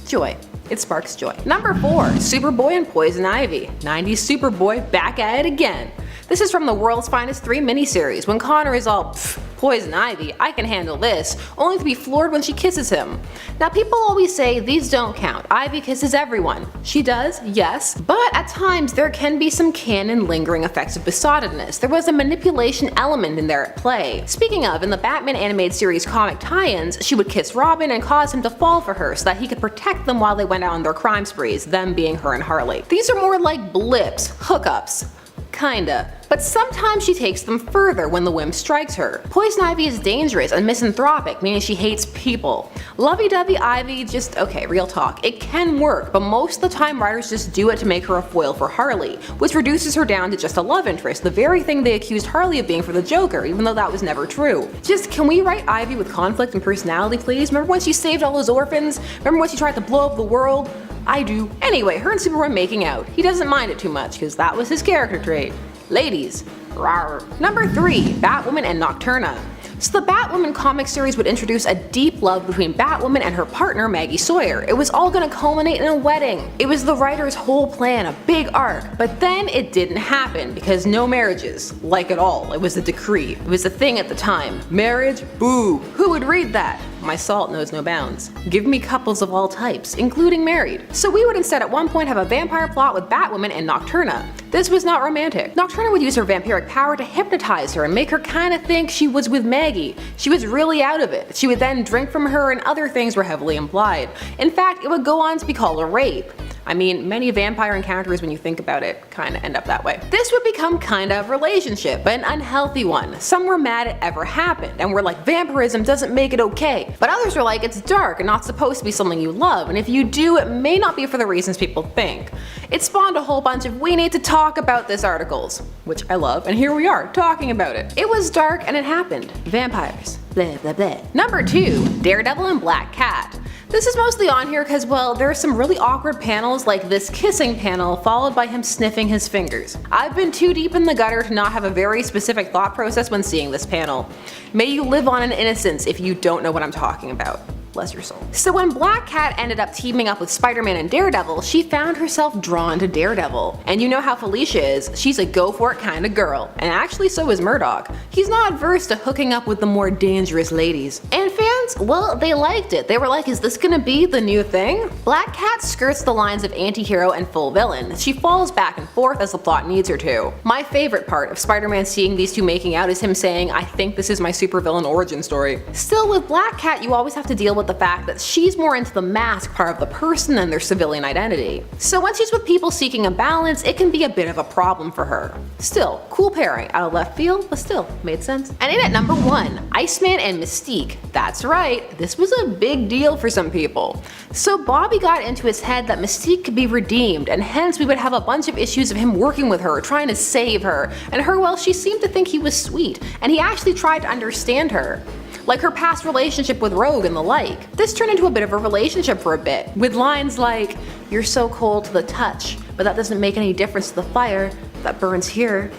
joy. It sparks joy. Number 4, Superboy and Poison Ivy. 90s Superboy back at it again. This is from the World's Finest 3 miniseries, when Connor is all, Poison Ivy, I can handle this, only to be floored when she kisses him. Now people always say these don't count, Ivy kisses everyone. She does, yes, but at times there can be some canon lingering effects of besottedness. There was a manipulation element in there at play. Speaking of, in the Batman animated series comic tie-ins, she would kiss Robin and cause him to fall for her so that he could protect them while they went out on their crime sprees, them being her and Harley. These are more like blips, hookups. Kinda. But sometimes she takes them further when the whim strikes her. Poison Ivy is dangerous and misanthropic, meaning she hates people. Lovey-dovey Ivy just, okay, real talk, it can work, but most of the time writers just do it to make her a foil for Harley, which reduces her down to just a love interest, the very thing they accused Harley of being for the Joker, even though that was never true. Just, can we write Ivy with conflict and personality, please? Remember when she saved all those orphans? Remember when she tried to blow up the world? I do. Anyway, her and Superboy making out. He doesn't mind it too much, because that was his character trait. Ladies, rawr. Number 3, Batwoman and Nocturna. So the Batwoman comic series would introduce a deep love between Batwoman and her partner Maggie Sawyer. It was all gonna culminate in a wedding. It was the writer's whole plan, a big arc. But then it didn't happen because no marriages, like at all. It was a decree. It was a thing at the time. Marriage? Boo. Who would read that? My salt knows no bounds. Give me couples of all types, including married. So we would instead at one point have a vampire plot with Batwoman and Nocturna. This was not romantic. Nocturna would use her vampiric power to hypnotize her and make her kinda think she was with Maggie. She was really out of it. She would then drink from her and other things were heavily implied. In fact, it would go on to be called a rape. I mean, many vampire encounters, when you think about it, kinda end up that way. This would become kind of a relationship, but an unhealthy one. Some were mad it ever happened, and were like, vampirism doesn't make it okay. But others were like, it's dark and not supposed to be something you love, and if you do, it may not be for the reasons people think. It spawned a whole bunch of we need to talk about this articles, which I love, and here we are, talking about it. It was dark and it happened. Vampires. Blah blah blah. Number 2, Daredevil and Black Cat. This is mostly on here because, well, there are some really awkward panels like this kissing panel followed by him sniffing his fingers. I've been too deep in the gutter to not have a very specific thought process when seeing this panel. May you live on in innocence if you don't know what I'm talking about. Bless your soul. So when Black Cat ended up teaming up with Spider-Man and Daredevil, she found herself drawn to Daredevil. And you know how Felicia is, she's a go for it kind of girl. And actually so is Murdoch. He's not adverse to hooking up with the more dangerous ladies. And fans, well, they liked it. They were like, is this gonna be the new thing? Black Cat skirts the lines of anti-hero and full villain. She falls back and forth as the plot needs her to. My favorite part of Spider-Man seeing these two making out is him saying, I think this is my supervillain origin story. Still, with Black Cat you always have to deal with the fact that she's more into the mask part of the person than their civilian identity. So when she's with people seeking a balance, it can be a bit of a problem for her. Still, cool pairing, out of left field, but still, made sense. And in at number 1, Iceman and Mystique. That's right, this was a big deal for some people. So Bobby got into his head that Mystique could be redeemed, and hence we would have a bunch of issues of him working with her, trying to save her, and her, well, she seemed to think he was sweet, and he actually tried to understand her. Like her past relationship with Rogue and the like. This turned into a bit of a relationship for a bit, with lines like, you're so cold to the touch, but that doesn't make any difference to the fire that burns here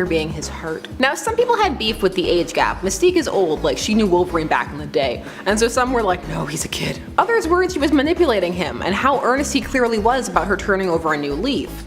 being his heart. Now some people had beef with the age gap. Mystique is old, like she knew Wolverine back in the day, and so some were like, no, he's a kid. Others worried she was manipulating him, and how earnest he clearly was about her turning over a new leaf.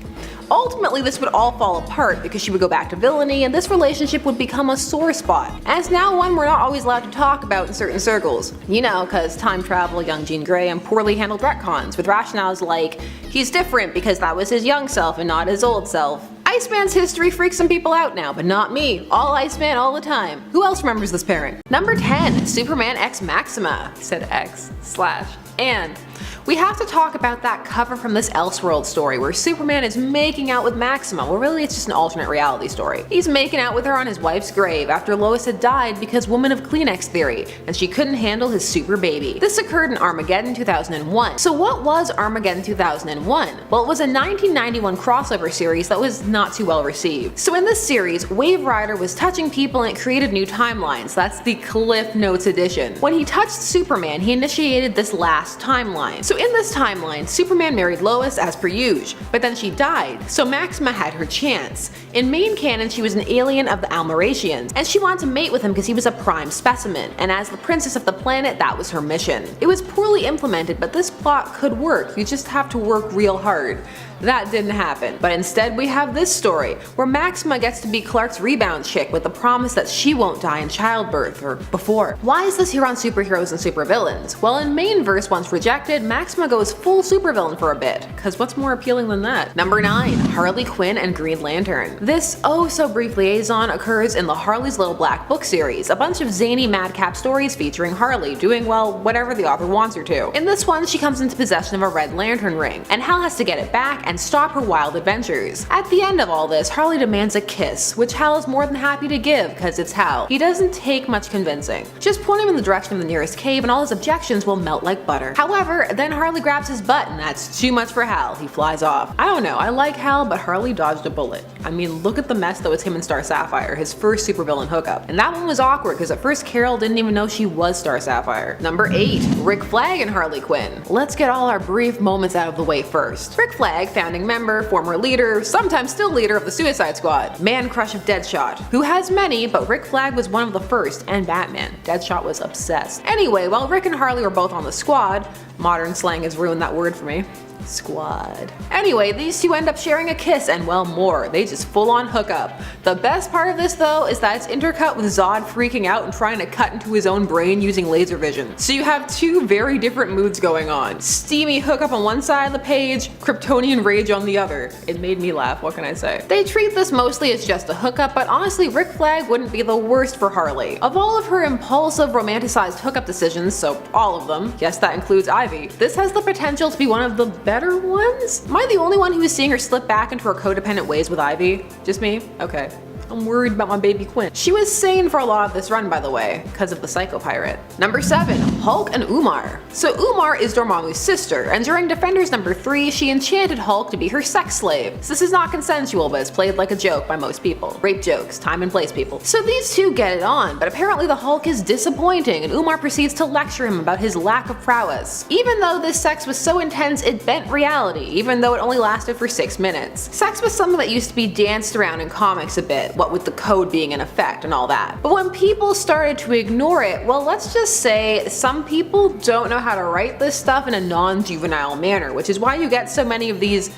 Ultimately, this would all fall apart because she would go back to villainy and this relationship would become a sore spot. And it's now one we're not always allowed to talk about in certain circles. You know, cause time travel, young Jean Grey, and poorly handled retcons with rationales like, he's different because that was his young self and not his old self. Iceman's history freaks some people out now, but not me. All Iceman all the time. Who else remembers this pairing? Number 10, Superman x Maxima. Said X/and. We have to talk about that cover from this Elseworld story where Superman is making out with Maxima. Well, really it's just an alternate reality story. He's making out with her on his wife's grave after Lois had died because woman of Kleenex theory, and she couldn't handle his super baby. This occurred in Armageddon 2001. So what was Armageddon 2001? Well, it was a 1991 crossover series that was not too well received. So in this series, Wave Rider was touching people and it created new timelines. That's the Cliff Notes edition. When he touched Superman, he initiated this last timeline. So in this timeline, Superman married Lois as per usual, but then she died, so Maxima had her chance. In main canon, she was an alien of the Almeratians, and she wanted to mate with him because he was a prime specimen, and as the princess of the planet, that was her mission. It was poorly implemented, but this plot could work. You just have to work real hard. That didn't happen, but instead we have this story, where Maxima gets to be Clark's rebound chick with the promise that she won't die in childbirth, or before. Why is this here on superheroes and supervillains? Well, in main verse once rejected, Maxima goes full supervillain for a bit, cause what's more appealing than that? Number 9. Harley Quinn and Green Lantern. This oh so brief liaison occurs in the Harley's Little Black Book series, a bunch of zany madcap stories featuring Harley doing, well, whatever the author wants her to. In this one, she comes into possession of a red lantern ring, and Hal has to get it back and stop her wild adventures. At the end of all this, Harley demands a kiss, which Hal is more than happy to give cause it's Hal. He doesn't take much convincing. Just point him in the direction of the nearest cave and all his objections will melt like butter. However, then Harley grabs his butt and that's too much for Hal. He flies off. I don't know, I like Hal, but Harley dodged a bullet. I mean, look at the mess that was him and Star Sapphire, his first supervillain hookup. And that one was awkward because at first Carol didn't even know she was Star Sapphire. Number 8. Rick Flag and Harley Quinn. Let's get all our brief moments out of the way first. Rick Flag, founding member, former leader, sometimes still leader of the Suicide Squad, man crush of Deadshot, who has many, but Rick Flag was one of the first, and Batman. Deadshot was obsessed. Anyway, while Rick and Harley were both on the squad, modern slang has ruined that word for me. Squad. Anyway, these two end up sharing a kiss and well more. They just full on hook up. The best part of this though is that it's intercut with Zod freaking out and trying to cut into his own brain using laser vision. So you have two very different moods going on. Steamy hookup on one side of the page, Kryptonian rage on the other. It made me laugh, what can I say? They treat this mostly as just a hookup, but honestly Rick Flag wouldn't be the worst for Harley. Of all of her impulsive romanticized hookup decisions, so all of them, yes that includes Ivy, this has the potential to be one of the better ones? Am I the only one who is seeing her slip back into her codependent ways with Ivy? Just me? Okay. I'm worried about my baby Quinn. She was sane for a lot of this run, by the way, because of the Psycho Pirate. Number 7. Hulk and Umar. So Umar is Dormammu's sister, and during Defenders number 3, she enchanted Hulk to be her sex slave. So this is not consensual, but it's played like a joke by most people. Rape jokes, time and place people. So these two get it on, but apparently the Hulk is disappointing, and Umar proceeds to lecture him about his lack of prowess. Even though this sex was so intense it bent reality, even though it only lasted for 6 minutes. Sex was something that used to be danced around in comics a bit, what with the code being in effect and all that. But when people started to ignore it, well, let's just say some people don't know how to write this stuff in a non-juvenile manner, which is why you get so many of these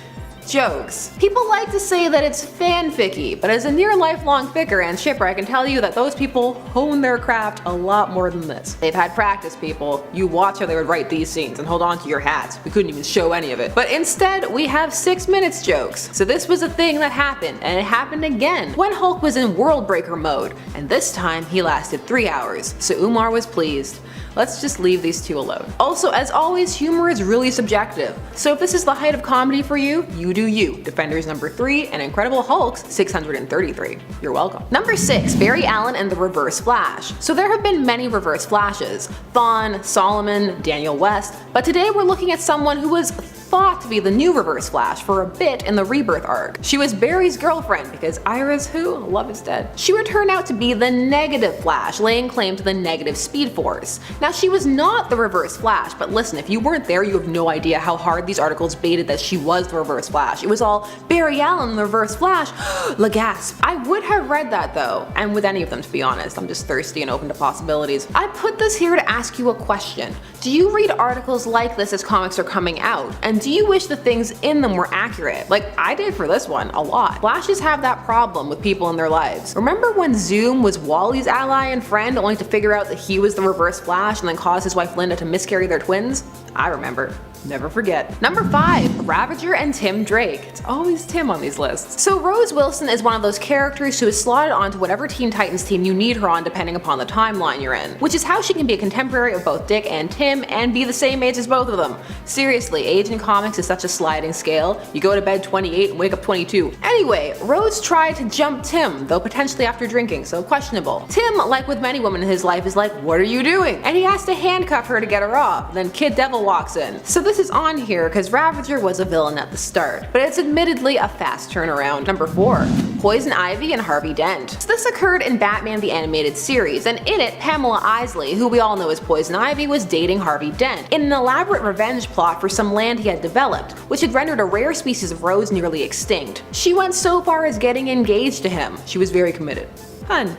jokes. People like to say that it's fanficky, but as a near lifelong ficker and shipper, I can tell you that those people hone their craft a lot more than this. They've had practice, people. You watch how they would write these scenes and hold on to your hats. We couldn't even show any of it. But instead, we have 6 minutes jokes. So this was a thing that happened, and it happened again when Hulk was in World Breaker mode, and this time he lasted 3 hours, so Umar was pleased. Let's just leave these two alone. Also, as always, humor is really subjective. So if this is the height of comedy for you, you do you. Defenders number 3 and Incredible Hulk's 633. You're welcome. Number 6. Barry Allen and the Reverse Flash. So there have been many Reverse Flashes. Thawne, Solomon, Daniel West, but today we're looking at someone who was thought to be the new Reverse Flash for a bit in the Rebirth arc. She was Barry's girlfriend because Iris, who? Love is dead. She would turn out to be the negative Flash, laying claim to the negative Speed Force. Now she was not the Reverse Flash, but listen, if you weren't there, you have no idea how hard these articles baited that she was the Reverse Flash. It was all Barry Allen, the Reverse Flash, la gasp. I would have read that though, and with any of them to be honest. I'm just thirsty and open to possibilities. I put this here to ask you a question. Do you read articles like this as comics are coming out? And do you wish the things in them were accurate? Like I did for this one, a lot. Flashes have that problem with people in their lives. Remember when Zoom was Wally's ally and friend only to figure out that he was the Reverse Flash and then cause his wife Linda to miscarry their twins? I remember. Never forget. Number 5. Ravager and Tim Drake. It's always Tim on these lists. So Rose Wilson is one of those characters who is slotted onto whatever Teen Titans team you need her on depending upon the timeline you're in, which is how she can be a contemporary of both Dick and Tim and be the same age as both of them. Seriously, age in comics is such a sliding scale. You go to bed 28 and wake up 22. Anyway, Rose tried to jump Tim, though potentially after drinking, so questionable. Tim, like with many women in his life, is like, what are you doing? And he has to handcuff her to get her off. Then Kid Devil walks in. So this is on here because Ravager was a villain at the start, but it's admittedly a fast turnaround. Number 4. Poison Ivy and Harvey Dent. So this occurred in Batman the Animated Series, and in it, Pamela Isley, who we all know as Poison Ivy, was dating Harvey Dent in an elaborate revenge plot for some land he had developed, which had rendered a rare species of rose nearly extinct. She went so far as getting engaged to him. She was very committed. Hun.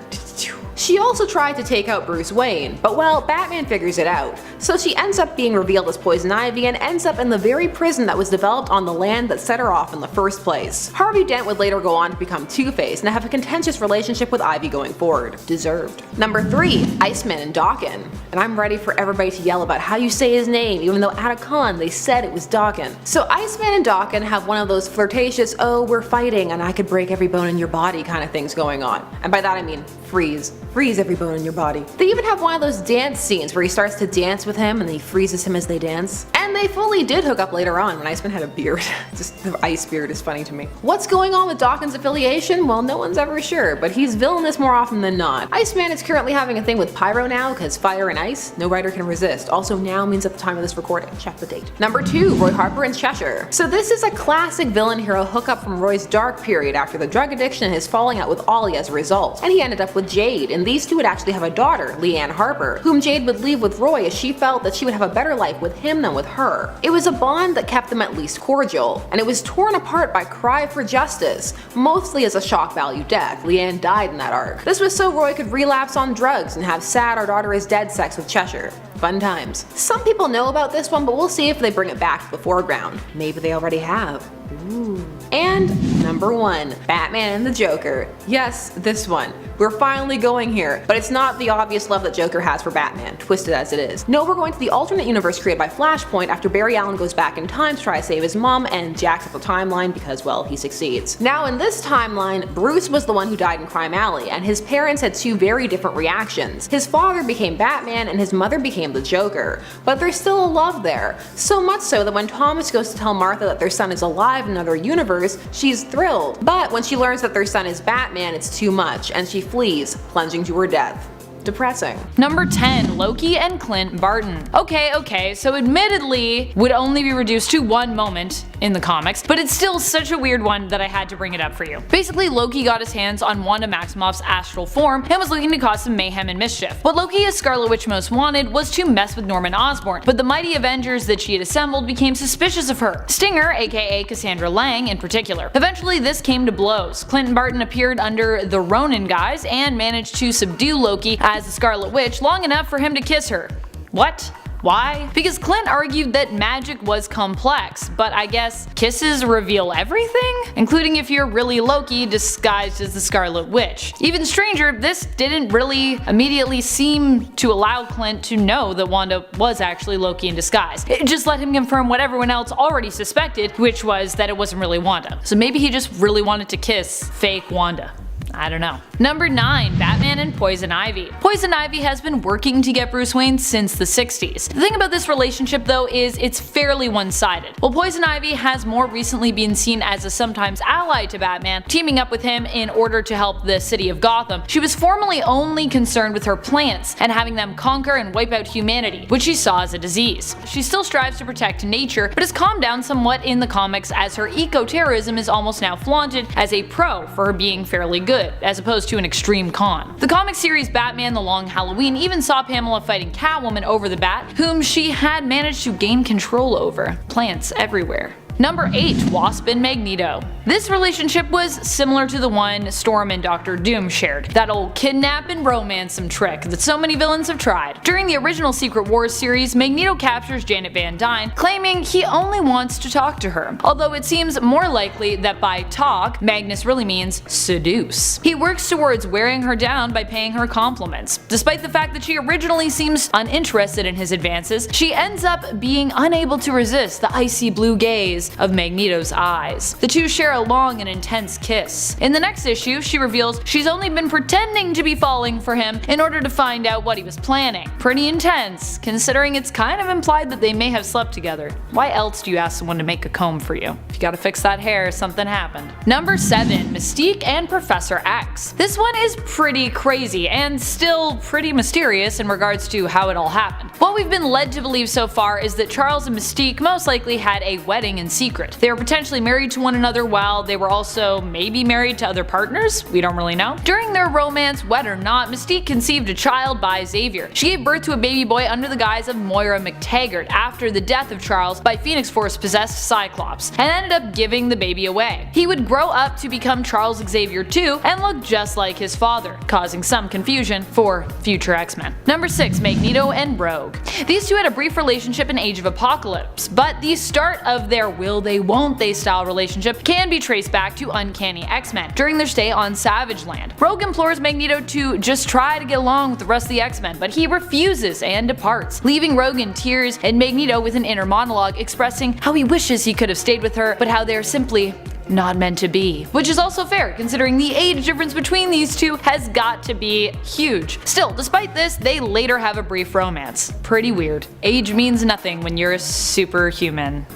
She also tried to take out Bruce Wayne, but well, Batman figures it out. So she ends up being revealed as Poison Ivy and ends up in the very prison that was developed on the land that set her off in the first place. Harvey Dent would later go on to become Two-Face and have a contentious relationship with Ivy going forward. Deserved. Number 3. Iceman and Daken. And I'm ready for everybody to yell about how you say his name, even though at a con they said it was Daken. So Iceman and Daken have one of those flirtatious, oh we're fighting and I could break every bone in your body kind of things going on. And by that I mean freeze. Freeze every bone in your body. They even have one of those dance scenes where he starts to dance with him and then he freezes him as they dance. And they fully did hook up later on when Iceman had a beard. Just the ice beard is funny to me. What's going on with Daken's affiliation? Well, no one's ever sure, but he's villainous more often than not. Iceman is currently having a thing with Pyro now because fire and ice, no writer can resist. Also now means at the time of this recording. Check the date. Number 2. Roy Harper and Cheshire. So this is a classic villain hero hookup from Roy's dark period after the drug addiction and his falling out with Ollie as a result. And he ended up with Jade, and these two would actually have a daughter, Leanne Harper, whom Jade would leave with Roy as she felt that she would have a better life with him than with her. It was a bond that kept them at least cordial, and it was torn apart by Cry for Justice, mostly as a shock value death. Leanne died in that arc. This was so Roy could relapse on drugs and have sad our daughter is dead sex with Cheshire. Fun times. Some people know about this one, but we'll see if they bring it back to the foreground. Maybe they already have. Ooh. And number 1. Batman and the Joker. Yes, this one. We're finally going here, but it's not the obvious love that Joker has for Batman, twisted as it is. No, we're going to the alternate universe created by Flashpoint after Barry Allen goes back in time to try to save his mom and jacks up the timeline because, well, he succeeds. Now in this timeline, Bruce was the one who died in Crime Alley, and his parents had 2 very different reactions. His father became Batman and his mother became the Joker, but there's still a love there. So much so that when Thomas goes to tell Martha that their son is alive in another universe, she's thrilled. But when she learns that their son is Batman, it's too much, and she flees, plunging to her death. Depressing. Number 10. Loki and Clint Barton. Okay, so admittedly would only be reduced to one moment in the comics, but it's still such a weird one that I had to bring it up for you. Basically, Loki got his hands on Wanda Maximoff's astral form and was looking to cause some mayhem and mischief. What Loki as Scarlet Witch most wanted was to mess with Norman Osborn, but the mighty Avengers that she had assembled became suspicious of her. Stinger, aka Cassandra Lang in particular. Eventually this came to blows. Clint Barton appeared under the Ronin guise and managed to subdue Loki as the Scarlet Witch long enough for him to kiss her. What? Why? Because Clint argued that magic was complex, but I guess kisses reveal everything? Including if you're really Loki disguised as the Scarlet Witch. Even stranger, this didn't really immediately seem to allow Clint to know that Wanda was actually Loki in disguise. It just let him confirm what everyone else already suspected, which was that it wasn't really Wanda. So maybe he just really wanted to kiss fake Wanda. I don't know. Number 9. Batman and Poison Ivy. Poison Ivy has been working to get Bruce Wayne since the 60s. The thing about this relationship though is it's fairly one-sided. While Poison Ivy has more recently been seen as a sometimes ally to Batman, teaming up with him in order to help the city of Gotham, she was formerly only concerned with her plants and having them conquer and wipe out humanity, which she saw as a disease. She still strives to protect nature, but has calmed down somewhat in the comics as her eco-terrorism is almost now flaunted as a pro for her being fairly good, as opposed to an extreme con. The comic series Batman The Long Halloween even saw Pamela fighting Catwoman over the bat, whom she had managed to gain control over. Plants everywhere. Number 8. Wasp and Magneto. This relationship was similar to the one Storm and Doctor Doom shared, that old kidnap and romance some trick that so many villains have tried. During the original Secret Wars series, Magneto captures Janet Van Dyne, claiming he only wants to talk to her, although it seems more likely that by talk, Magnus really means seduce. He works towards wearing her down by paying her compliments. Despite the fact that she originally seems uninterested in his advances, she ends up being unable to resist the icy blue gaze of Magneto's eyes. The two share a long and intense kiss. In the next issue, she reveals she's only been pretending to be falling for him in order to find out what he was planning. Pretty intense, considering it's kind of implied that they may have slept together. Why else do you ask someone to make a comb for you? If you gotta fix that hair, something happened. Number 7. Mystique and Professor X. This one is pretty crazy and still pretty mysterious in regards to how it all happened. What we've been led to believe so far is that Charles and Mystique most likely had a wedding in secret. They were potentially married to one another while they were also maybe married to other partners? We don't really know. During their romance, wed or not, Mystique conceived a child by Xavier. She gave birth to a baby boy under the guise of Moira McTaggart after the death of Charles by Phoenix Force possessed Cyclops, and ended up giving the baby away. He would grow up to become Charles Xavier too and look just like his father, causing some confusion for future X-Men. Number 6. Magneto and Rogue. These two had a brief relationship in Age of Apocalypse, but the start of their will they won't they style relationship can be traced back to Uncanny X-Men during their stay on Savage Land. Rogue implores Magneto to just try to get along with the rest of the X-Men, but he refuses and departs, leaving Rogue in tears and Magneto with an inner monologue expressing how he wishes he could have stayed with her, but how they're simply not meant to be. Which is also fair, considering the age difference between these two has got to be huge. Still, despite this, they later have a brief romance. Pretty weird. Age means nothing when you're a superhuman,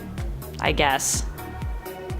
I guess.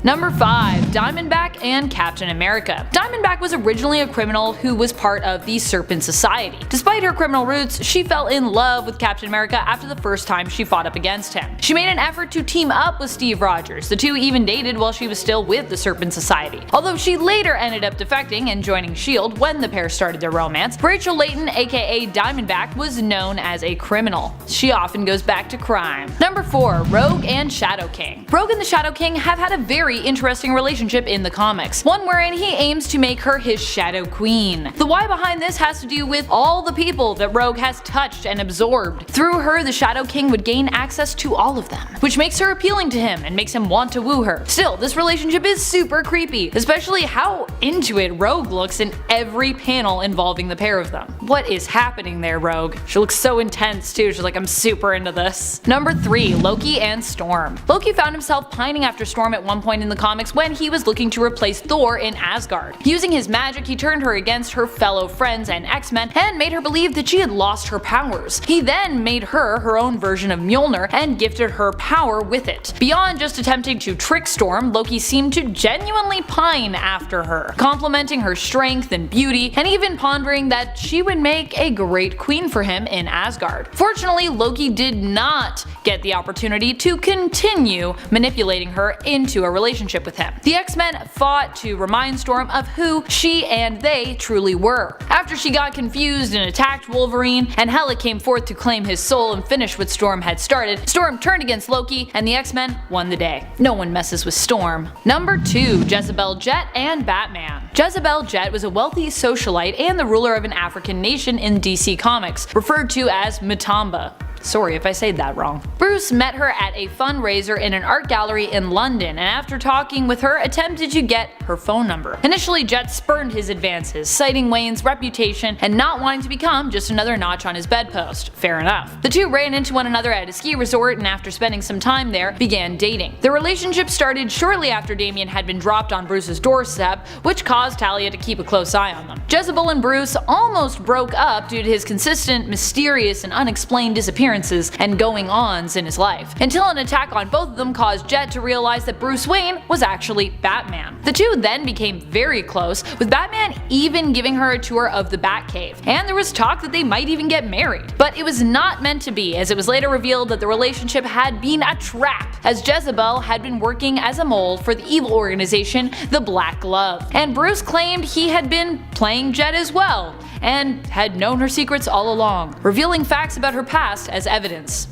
Number 5. Diamondback and Captain America. Diamondback was originally a criminal who was part of the Serpent Society. Despite her criminal roots, she fell in love with Captain America after the first time she fought up against him. She made an effort to team up with Steve Rogers. The two even dated while she was still with the Serpent Society. Although she later ended up defecting and joining S.H.I.E.L.D. when the pair started their romance, Rachel Layton aka Diamondback was known as a criminal. She often goes back to crime. Number 4. Rogue and Shadow King. Rogue and the Shadow King have had a very interesting relationship in the comics, one wherein he aims to make her his Shadow Queen. The why behind this has to do with all the people that Rogue has touched and absorbed. Through her, the Shadow King would gain access to all of them, which makes her appealing to him and makes him want to woo her. Still, this relationship is super creepy, especially how into it Rogue looks in every panel involving the pair of them. What is happening there, Rogue? She looks so intense too, she's like, I'm super into this. Number 3. Loki and Storm. Loki found himself pining after Storm at one point in the comics when he was looking to replace Thor in Asgard. Using his magic, he turned her against her fellow friends and X-Men and made her believe that she had lost her powers. He then made her own version of Mjolnir and gifted her power with it. Beyond just attempting to trick Storm, Loki seemed to genuinely pine after her, complimenting her strength and beauty, and even pondering that she would make a great queen for him in Asgard. Fortunately, Loki did not get the opportunity to continue manipulating her into a relationship with him. The X-Men fought to remind Storm of who she and they truly were. After she got confused and attacked Wolverine, and HELA came forth to claim his soul and finish what Storm had started, Storm turned against Loki and the X-Men won the day. No one messes with Storm. Number 2. Jezebel Jet and Batman. Jezebel Jet was a wealthy socialite and the ruler of an African nation in DC Comics, referred to as Matamba. Sorry if I say that wrong. Bruce met her at a fundraiser in an art gallery in London, and after talking with her, attempted to get her phone number. Initially, Jet spurned his advances, citing Wayne's reputation and not wanting to become just another notch on his bedpost. Fair enough. The two ran into one another at a ski resort, and after spending some time there, began dating. The relationship started shortly after Damian had been dropped on Bruce's doorstep, which caused Talia to keep a close eye on them. Jezebel and Bruce almost broke up due to his consistent, mysterious, and unexplained disappearance and going-ons in his life, until an attack on both of them caused Jet to realize that Bruce Wayne was actually Batman. The two then became very close, with Batman even giving her a tour of the Batcave, and there was talk that they might even get married. But it was not meant to be, as it was later revealed that the relationship had been a trap, as Jezebel had been working as a mole for the evil organization the Black Glove, and Bruce claimed he had been playing Jet as well, and had known her secrets all along, revealing facts about her past as evidence.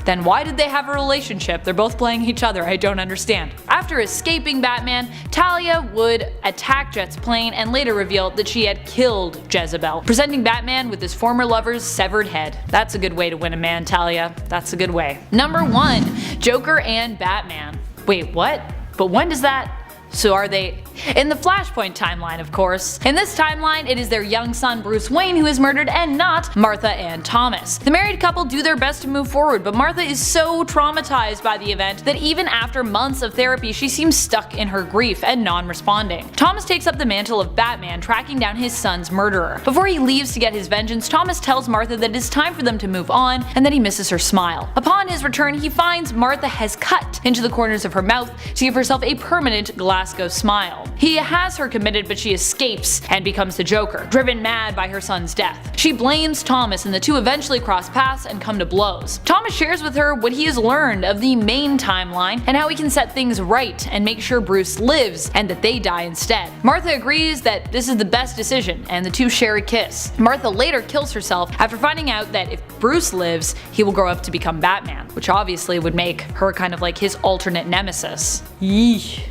Then why did they have a relationship? They're both playing each other, I don't understand. After escaping Batman, Talia would attack Jet's plane and later reveal that she had killed Jezebel, presenting Batman with his former lover's severed head. That's a good way to win a man, Talia. That's a good way. Number 1. Joker and Batman. Wait, what? But when does that? So are they in the Flashpoint timeline, of course. In this timeline, it is their young son Bruce Wayne who is murdered and not Martha and Thomas. The married couple do their best to move forward, but Martha is so traumatized by the event that even after months of therapy she seems stuck in her grief and non-responding. Thomas takes up the mantle of Batman, tracking down his son's murderer. Before he leaves to get his vengeance, Thomas tells Martha that it is time for them to move on and that he misses her smile. Upon his return, he finds Martha has cut into the corners of her mouth to give herself a permanent Glasgow smile. He has her committed, but she escapes and becomes the Joker, driven mad by her son's death. She blames Thomas and the two eventually cross paths and come to blows. Thomas shares with her what he has learned of the main timeline and how he can set things right and make sure Bruce lives and that they die instead. Martha agrees that this is the best decision and the two share a kiss. Martha later kills herself after finding out that if Bruce lives, he will grow up to become Batman, which obviously would make her kind of like his alternate nemesis. Yeesh.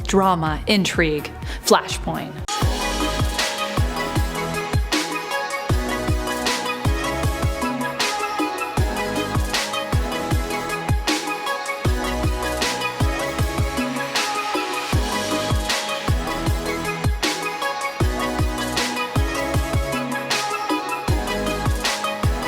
Drama, intrigue, Flashpoint.